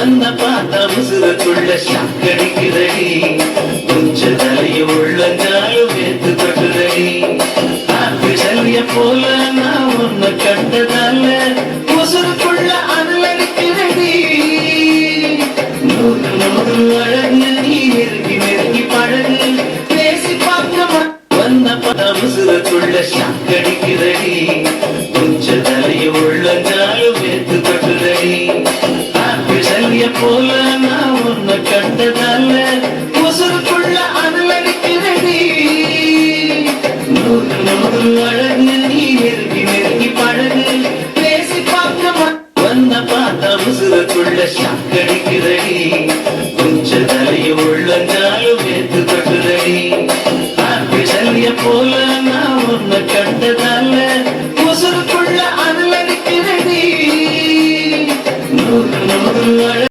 வந்த பார்த்தா உசுரக்குள்ள சக்கடிக்கிறடி உச்ச தலைய உள்ளங்காலும் வேத்து தொட்டுறடி ஆப்பிள் சல்லிய போல நான் உன்னை கண்டதால உசுருக்குள்ள அனலடிக்கிறடி நூறு நூறு அழகு நீ நெருங்கி நெருங்கி பழகு பேசி பார்க்க வந்த பார்த்தா உசுரக்குள்ள சக்கடிக்கிறடி உச்ச தலைய உள்ளங்காலும் வேத்து தொட்டுறடி போல நான் உன்னை கண்டதால உசுருக்குள்ள அனலடிக்கிறடி நூறு நூறு அழகு நீ நெருங்கி நெருங்கி பழகு பேசி பார்க்க வந்த பார்த்தா உசுருக்குள்ள சக்கடிக்கிறடி